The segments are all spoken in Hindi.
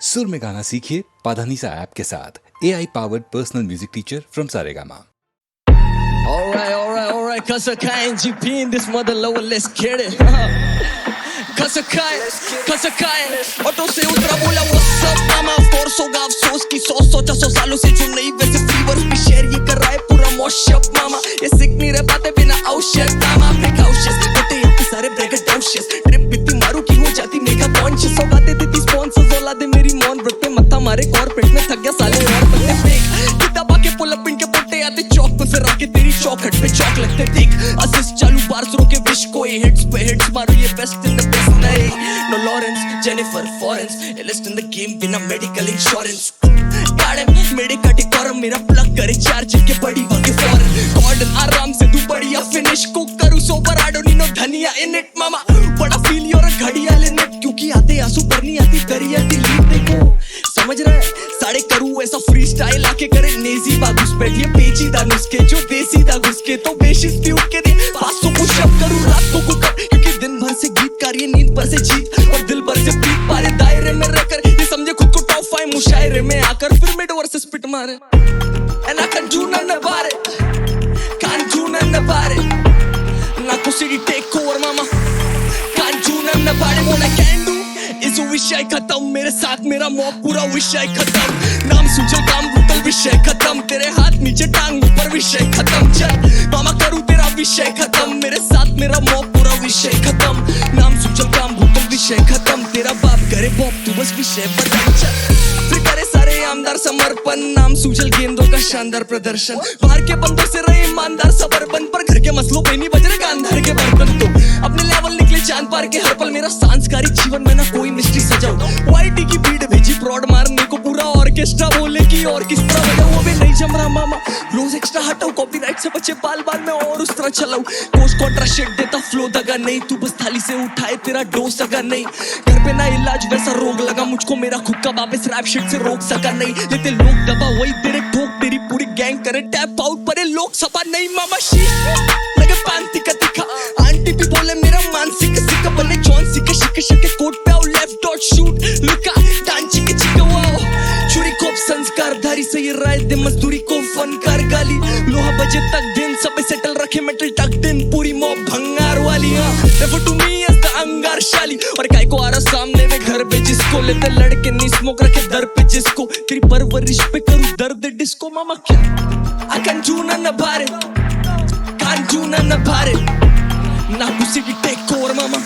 सुर में गाना सीखिए पाधानीसा ऐप के साथ AI powered personal music teacher from Saregama. Alright, Kasakai and GP in this mother lower, let's get it. Kasakai, auto से उतरा बोला what's up mama, of course होगा अफसोस की 100 सालों से जो नहीं वैसे फीवर भी शेयर ये कर रहा है पूरा मॉशअप मामा, ये सिक नहीं रह पाते बिना औषध मामा, प्रिकॉशंस होते हैं सारे ब्रेगेडोशियस, ट्रिप इतनी मारू की हो जाती मेगा कॉन्शियस, सौगातें देती स्पॉन्सर्स औलादे मेरी मौन व्रत पे मत्था मारे कॉर्पोरेट में थक गया साले और पत्ते फेक किताबा के पुल अप इनके पोटे आते चौक पे फिर आके तेरी चौखट पे चौक लगते देख असिस्ट चालू बार्स रोके विश को ये हिट्स पे हिट्स मारो ये बेस्ट इन द बेस्ट नहीं नो लॉरेंस जेनिफर फॉरेंस एलिस्ट इन द गेम बिना मेडिकल इंश्योरेंस गाड़े मेडिकल कर मेरा प्लग करे चार्ज के बड़ी वाके फॉरेन गॉर्डन आराम से तू बढ़िया फिनिश को करूं sober I don't need no dhaniya in it मामा बड़ा फील योर घड़ियाल इन इट क्योंकि आते आंसू पर नहीं आती करियर डिलीट देखो समझ रहा है साड़े करूं ऐसा फ्री स्टाइल आके करे नेजी बागुस बैठिए पेचीदा नुस्खे जो देसीदा घुसके तो बेशिस भी उठ के दे 500 पुशअप करूं रात को कुक क्योंकि दिन भर से गीतकार ये नींद पर से जीत और दिल भर से प्रीत पारे दायरे में रहकर ये समझे खुद को टॉप 5 मुशायरे में आकर फिर मिड ओवर से स्पिट मारे and I can't do nothing about it can't do nothing about it ना को सिटी टेक ओवर मामा can't do nothing about it what I can do इस विषय खत्म मेरे साथ मेरा मॉब पूरा विषय खत्म नाम सुजल काम ब्रूटल विषय खत्म तेरे हाथ नीचे टांग ऊपर विषय खत्म चल मामा करूं तेरा विषय खत्म मेरे साथ मेरा मॉब पूरा विषय खत्म नाम सुजल काम ब्रूटल विषय खत्म तेरा बाप करे बॉब तू बस विषय बदल चल फिर करे सारे आमदार समर्पण नाम सुजल गेंदों का शानदार प्रदर्शन बाहर के बंदों से रहे ईमानदार सबरबन पर घर के मसलों पे नहीं बज रहे गांधार के बर्तन तो अपने लेवल निकले चांद पार के हर पल मेरा सांस्कारिक जीवन में ना कोई मिस्ट्री सजाओ वाईटी की भीड़ भेजी प्रॉड मारने को पूरा ऑर्केस्ट्रा बोले की ऑर्केस्ट्रा बजाओ वो भी नहीं जम रहा मामा रोज एक्स्ट्रा हटाओ कॉपीराइट से बचे बाल बाल में और उस तरह चलाऊं कोर्स कॉन्ट्रा शेड देता फ्लो दगा नहीं तू बस थाली से उठाए तेरा डोज अगर नहीं घर पे ना इलाज वैसा रोग लगा मुझको मेरा खुद का वापस रैप शिट से रोक सका नहीं लेते लोग दबा वही तेरे ठोक तेरी पूरी गैंग करे टैप आउट पर लोग सपा नहीं मामा शीश लगे पांती का दिखा आंटी भी बोले मेरा मानसिक सिक्का बने जॉन सिक्के शिके शिके कोट पे आओ लेफ्ट डॉट शूट लुका डांची के चिका वाओ चुरी कोप संस्कारधारी से ये राय दे मजदूरी को फनकार गाली लोहा बजे तक दिन सब सेटल रखे मेटल टक दिन पूरी मॉब भंगार वाली refer to me as the अंगार शाली और काय को आ रहा सामने में घर पे जिसको लेते लड़के नी स्मोक रखे दर पे जिसको तेरी परवरिश पे करूं दर्द डिस्को मामा क्या I can't do nothing about it can't do nothing about it ना कुछ भी टेक ओवर मामा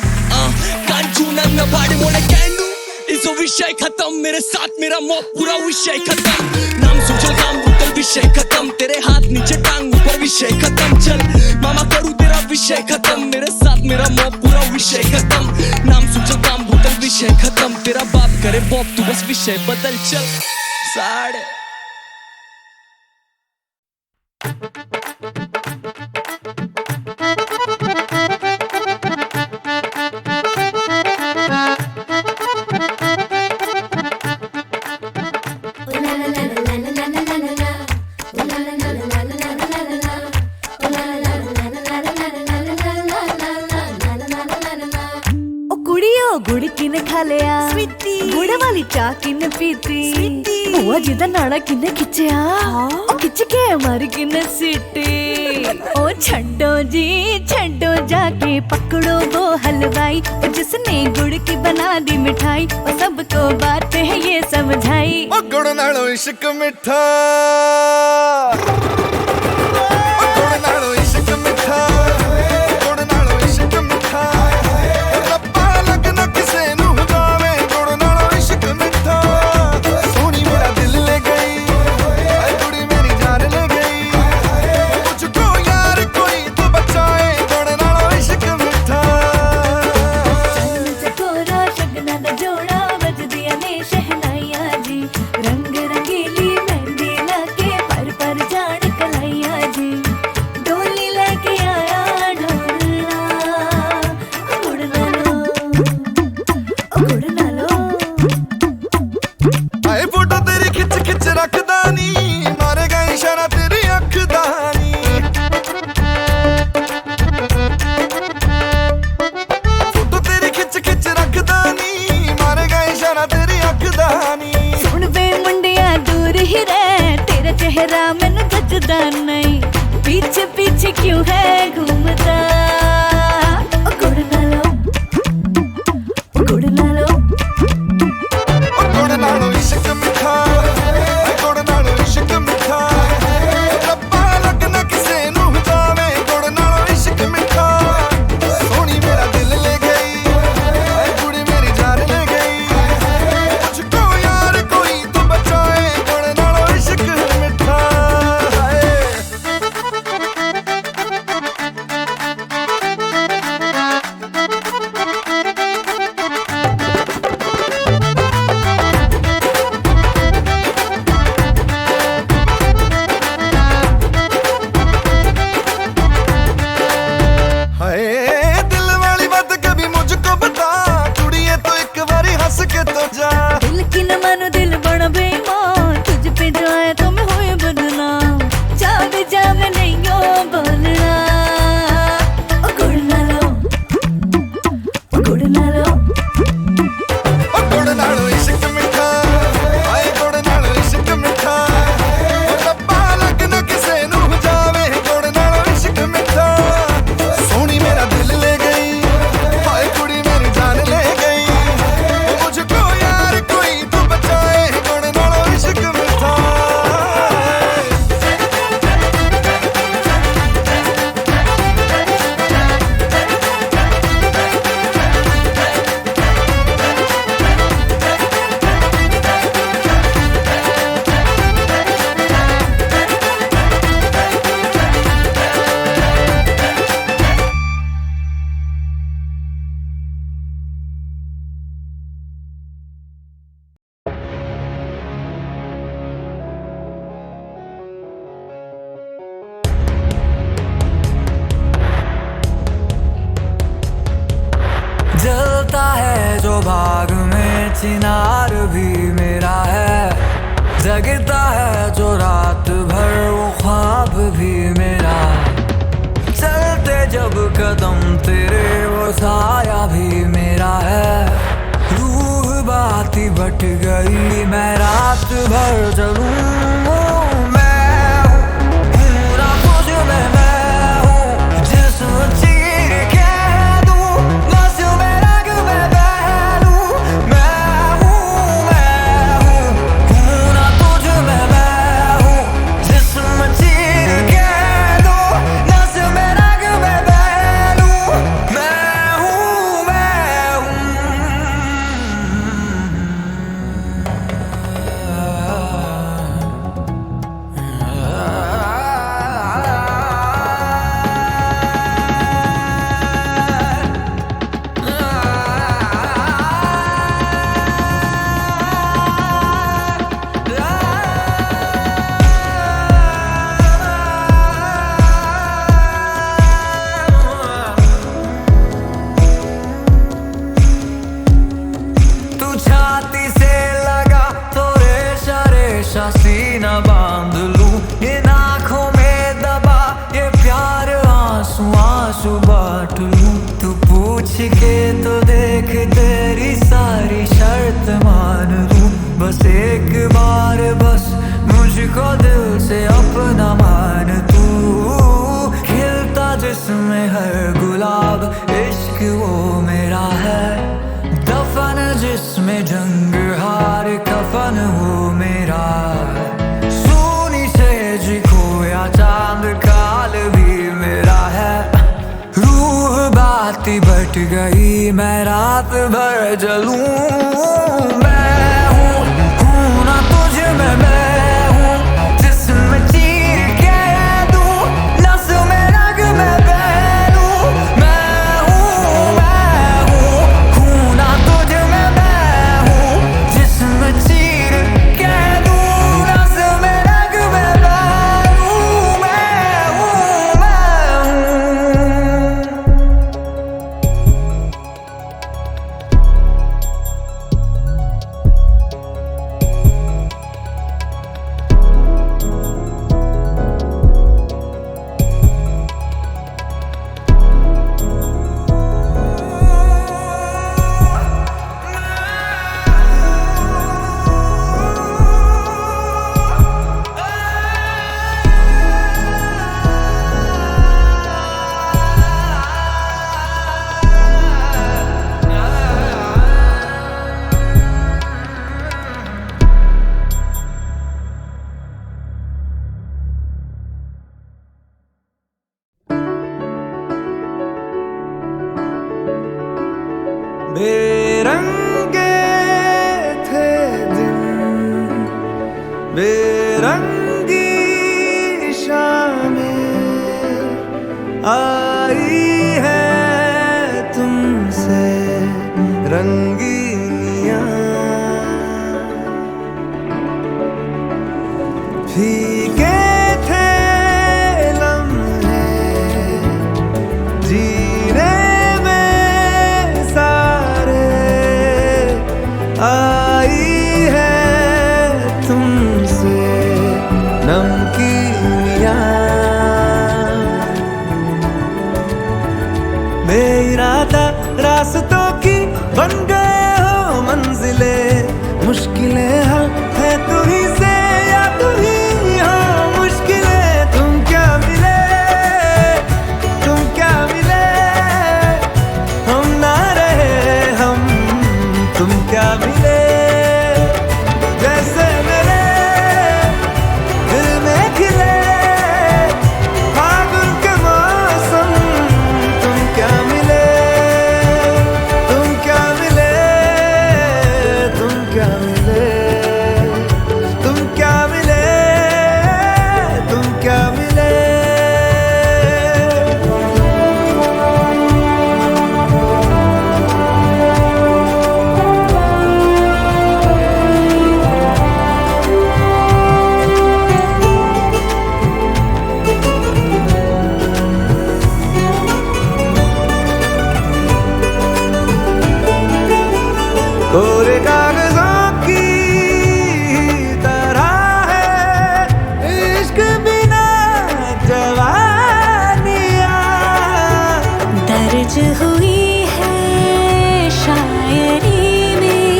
can't do nothing about it what I can do इस विषय खत्म मेरे साथ मेरा मॉब पूरा विषय खत्म नाम सुजल काम ब्रूटल विषय खत्म तेरे हाथ नीचे टांग ऊपर विषय खत्म चल मामा करूं तेरा विषय खत्म मेरे साथ मेरा मॉब पूरा विषय खत्म नाम सुजल काम ब्रूटल विषय खत्म तेरा बाप करे बॉब तू बस विषय बदल चल साढ़े गुड़ किने खा लिया गुड़ वाली चाह किने पीती बुआ जी दा नाड़ा किने खिंचिया ओ खिंच के हमारी किने सीटी ओ छड्डो जी छड्डो जाके पकड़ो वो हलवाई जिसने गुड़ की बना दी मिठाई और सबको बात है ये समझाई ओ गुड़ नालो इश्क मिठा रंग रंगीली मेहंदी लाके पर जान कलाइया जी कहानी सुन वे मुंडिया दूर ही रह, तेरा चेहरा मैनू जचदा नहीं, पीछे पीछे क्यों है घूमता। ओ गुड़ ना लो, ओ गुड़ ना लो, गुड़ नालों इश्क मिठा, गुड़ नालों इश्क मिठा, रब्बा लगना किसे नू जावे, गुड़ नालों इश्क मिठा। सोनी मेरा दिल ले गई, कुड़ी मेरी जान ले गई, मुझको यार कोई तो बचाए, गुड़ नालों इश्क मिठा। हाय दिल वाली बात कभी मुझको बता, कुड़िए तो एक बारी हंस के तो जा। दिल की न मानो दिल बड़ा बेईमान, तुझ पे जो आया तो मैं होए बदनाम, जावे जावे नहीं हो बोलना। ओ गुड़ ना लो, ओ गुड़ ना लो, गुड़ नालों इश्क मिठा, हाय गुड़ नालों इश्क मिठा, रब्बा लगना किसे नू जावे, गुड़ नालों इश्क मिठा। सोनी मेरा दिल ले गई, हाय कुड़ी मेरी जान ले गई, मुझको यार कोई तो बचाए, गुड़ नालों इश्क मिठा। जलता है जो बाग में चिनार भी मेरा है, जगता है जो रात भर वो ख्वाब भी मेरा। चलते जब कदम तेरे वो साया भी मेरा है, रूह बात ही बट गई मैं रात भर चलूं। मैं हूँ ना कुछ में, मैं हूँ जिस्म चीर के दूं, बस मेरा क्यों मैं बहलूं। मैं हूँ ना कुछ में, मैं हूँ जिस्म चीर के दूं, बस मेरा क्यों मैं बहलूं। मैं हूँ तू छाती से लगा तो रेशा रेशा सीना बांध लूं, इन आँखों में दबा ये प्यार आंसू आंसू बांट लूं। तू पूछ के तो देख तेरी सारी शर्त मान लूं, बस एक बार बस मुझको दिल से अपना मान। तू खिलता जिसमें हर गुलाब इश्क वो मेरा है, दफन जिसमें जंग हार कफन वो मेरा। सोनी सेज खोया चांद काल भी मेरा है, रूह बाती बट गई मैं रात भर जलूं। मैं हूँ ना तुझ में, मैं हूँ जिस्म चीर के दूं, नस में रग में बहलूं। मैं हूँ ना तुझ में, मैं हूँ जिस्म चीर के दूं, नस में रग में बहलूं। मैं हूँ भीगे थे लम्हे जीने में सारे, आई है तुमसे नमकीनियाँ। बेइरादा रास्तों की बन गए हो मंजिले, मुश्किलें हल है तू ही से या तू ही हो मुश्किलें। तुम क्या मिले, तुम क्या मिले, हम ना रहे हम, तुम क्या मिले। जैसे मेरे दिल में खिले फागुन के मौसम, तुम क्या मिले, तुम क्या मिले, तुम क्या मिले, तुम क्या मिले, तुम क्या मिले। कोरे कागजों की तरह है इश्क बिना जवानियाँ, दर्ज हुई है शायरी में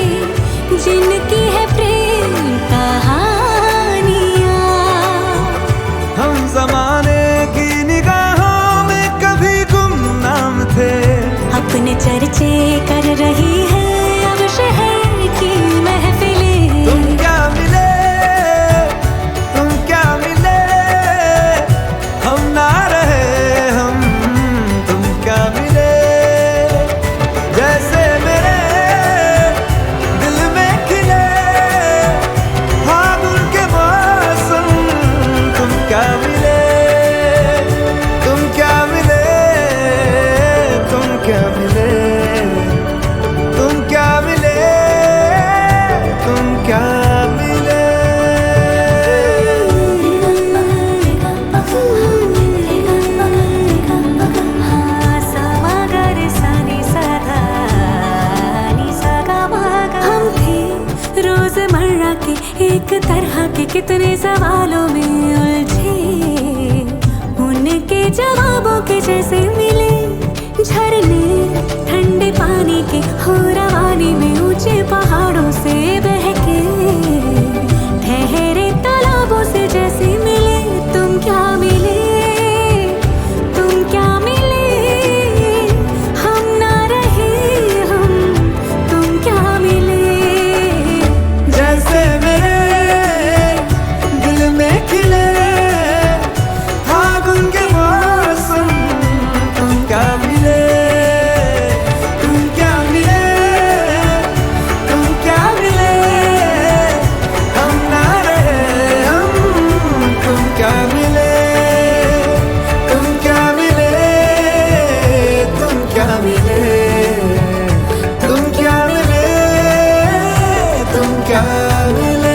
जिनकी है प्रेम कहानियाँ। हम जमाने की निगाहों में कभी गुमनाम थे, अपने चर्चे कर रही है अब शहर की महफिलें। तुम क्या मिले, तुम क्या मिले, हम ना रहे हम, तुम क्या मिले। जैसे मेरे दिल में खिले फागुन के मौसम, तुम क्या मिले, तुम क्या मिले, तुम क्या मिले, तुम क्या मिले, तुम क्या मिले। हम थे रोजमर्रा के एक तरह के कितने सवालों में उलझे, उनके जवाबों के जैसे मिले झरने ठंडे पानी के हो रवानी में, ऊंचे पहाड़ों से बहके ठहरे तालाबों से जैसे मिले। तुम क्या मिले, तुम क्या मिले, हम ना रहे हम, तुम क्या मिले। जैसे मेरे दिल में खिले फागुन के मौसम, तुम क्या मिले, तुम क्या मिले, तुम क्या मिले, हम ना रहे हम, तुम क्या मिले, तुम क्या मिले, तुम क्या मिले, तुम क्या मिले, तुम क्या मिले।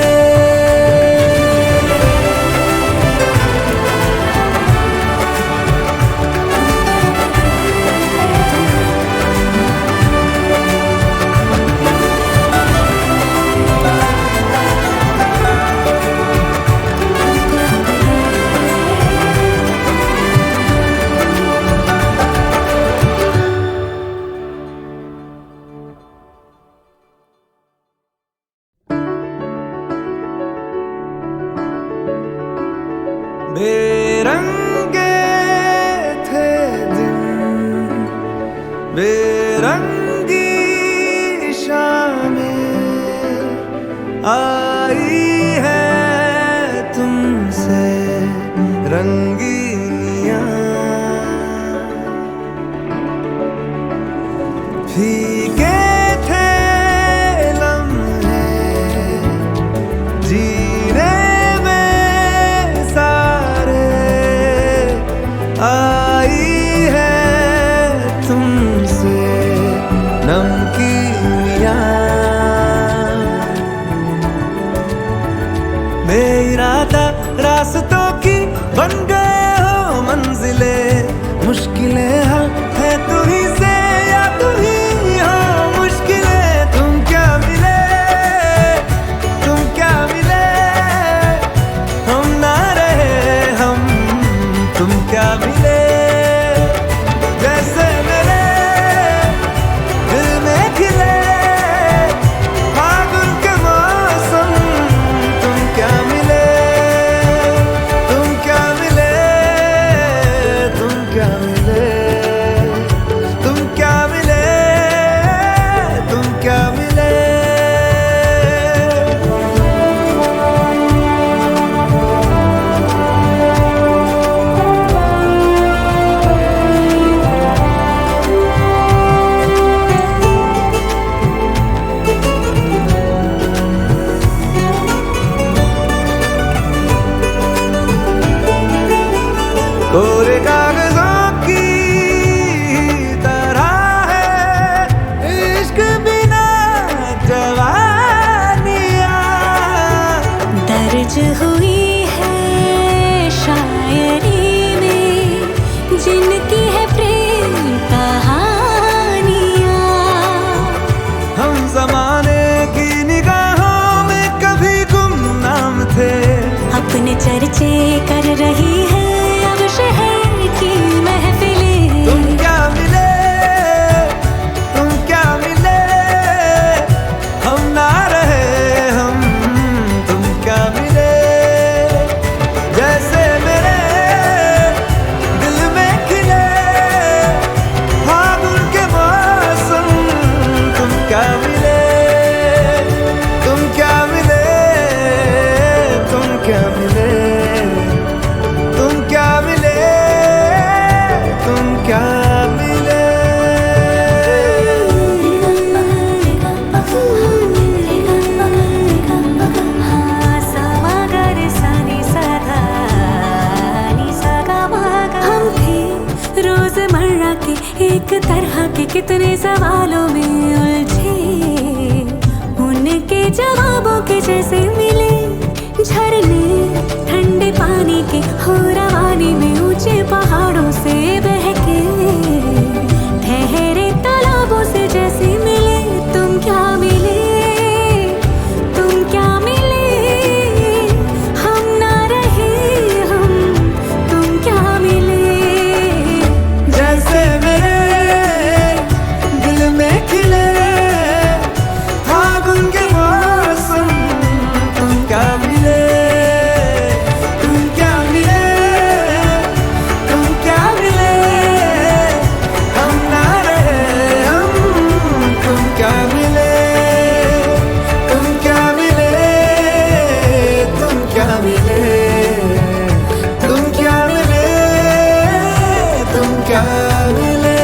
बेरंगे थे दिन, बेरंगी शामें, आई है तुमसे रंगीनियाँ। भीगे थे लम्हे जीने में सारे, आई है तुमसे नमकीनियाँ। बेइरादा रास्तों की बन गए हो मंजिलें, मुश्किलें हल है तू ही से या तू ही हो मुश्किलें। तुम क्या मिले, तुम क्या मिले, हम ना रहे हम, तुम क्या मिले। जैसे मेरे दिल में खिले फागुन के मौसम, तुम क्या मिले, तुम क्या मिले, तुम क्या मिले, तुम क्या मिले, तुम क्या मिले। कोरे कागजों की तरह है इश्क बिना जवानियाँ, दर्ज हुई है शायरी में जिनकी है प्रेम कहानियाँ। हम जमाने की निगाहों में कभी गुमनाम थे, अपने चर्चे कर रही है अब शहर की महफिलें। तुम क्या मिले, तुम क्या मिले, हम ना रहे हम, तुम क्या मिले। जैसे मेरे दिल में खिले फागुन के मौसम, तुम क्या मिले, तुम क्या मिले, तुम क्या मिले, तुम क्या मिले, तुम क्या मिले। हम थे रोजमर्रा के एक तरह के कितने सवालों में उलझे, उनके जवाबों के जैसे मिले झरने ठंडे पानी के हो रवानी में, ऊंचे पहाड़ों से बहके ठहरे तालाबों से जैसे मिले। तुम क्या मिले, तुम क्या मिले, हम ना रहे हम, तुम क्या मिले। जैसे मेरे दिल में खिले फागुन के मौसम, तुम क्या मिले, तुम क्या मिले, तुम क्या मिले, हम ना रहे हम, तुम क्या मिले, तुम क्या मिले, तुम क्या मिले, तुम क्या मिले, तुम क्या मिले।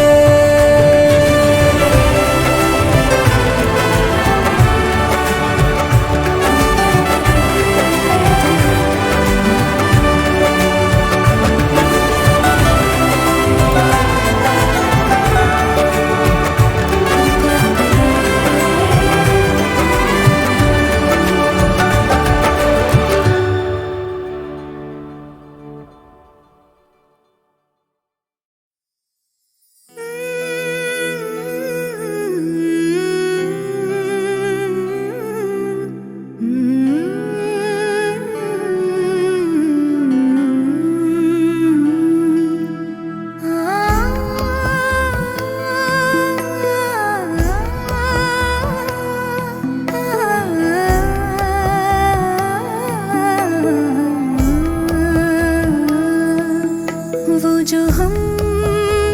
वो जो हम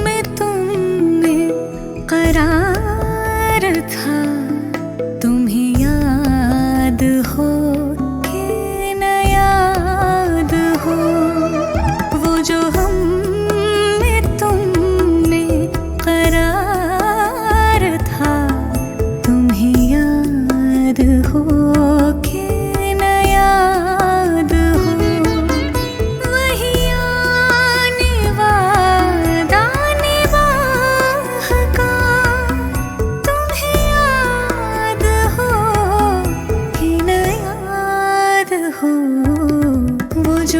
में तुम में करार था, तुम्हें याद हो कि न याद हो। वो जो हम में तुम में करार था, तुम्हें याद हो कि न याद हो। वही आने वादा निभाह का, तुम्हें याद हो कि न याद हो। वो जो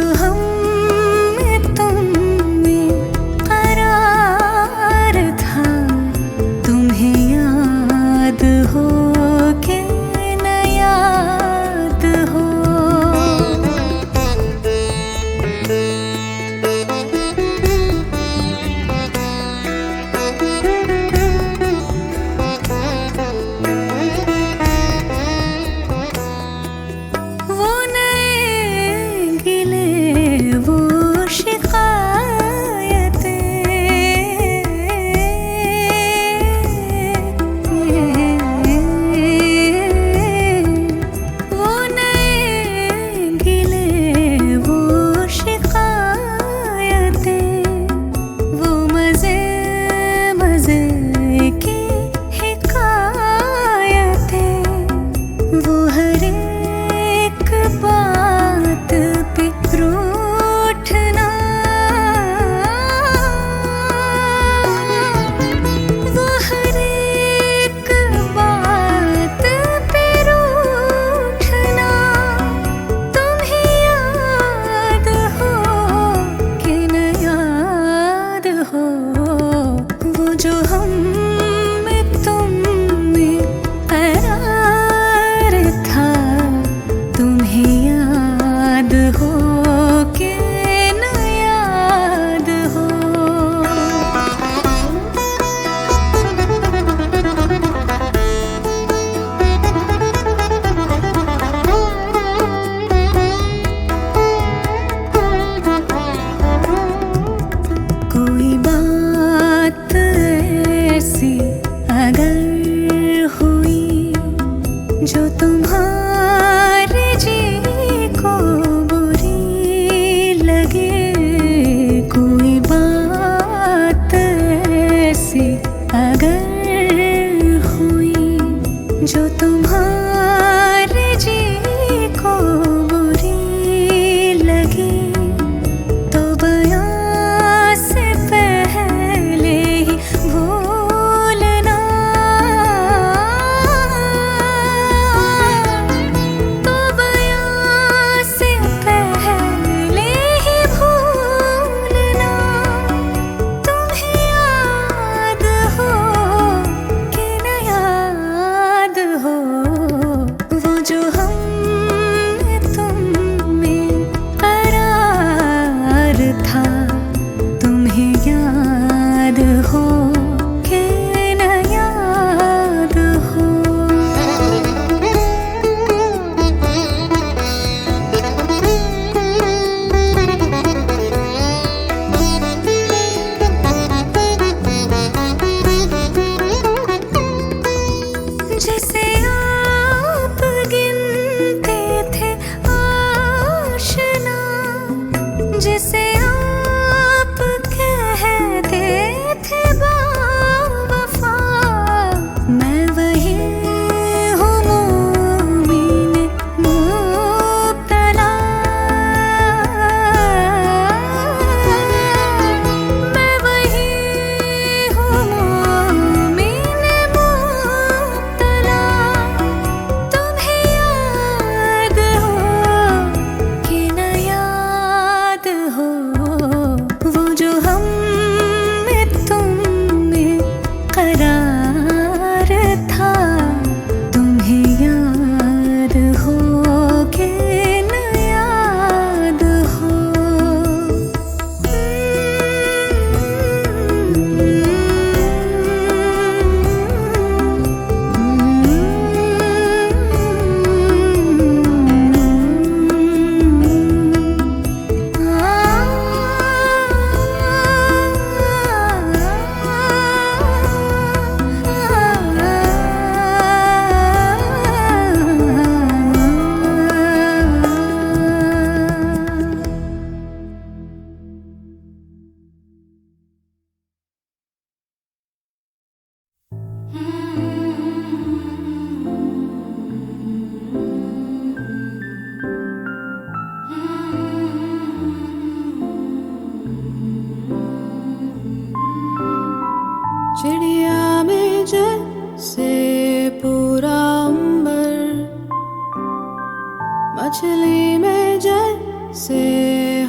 मछली में जैसे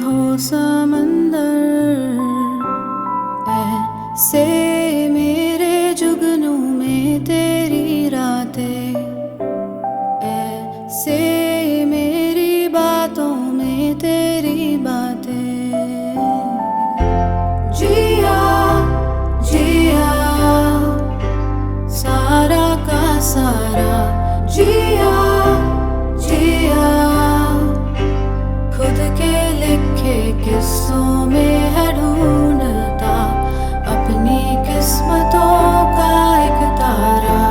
हो समंदर, ऐसे मेरे जुगनू में तेरी रातें, ऐसे मेरी बातों में तेरी बातें। जिया जिया सारा का सारा जिया जिया, खुद के लिखे किस्सों में है ढूंढता अपनी किस्मतों का एक तारा।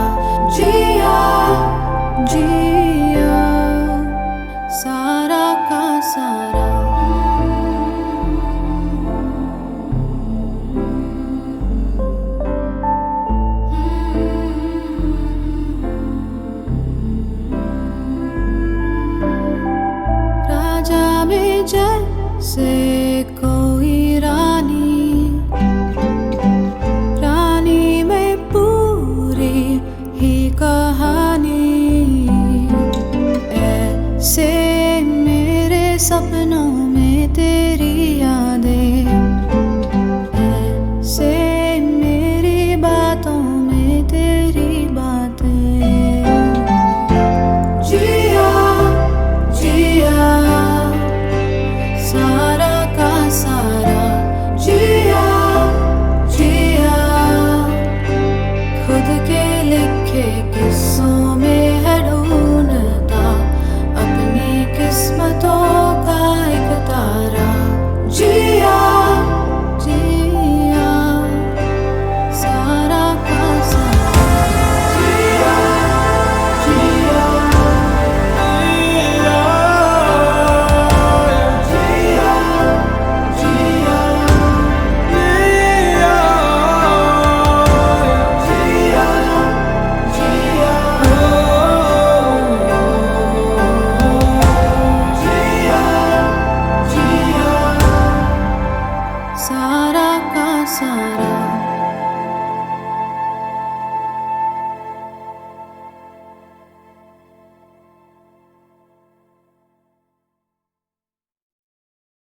जिया जिया सारा का सारा। राजा में जैसे कोई रानी, रानी में पूरी ही कहानी, ऐसे मेरे सपनों में तेरी याद।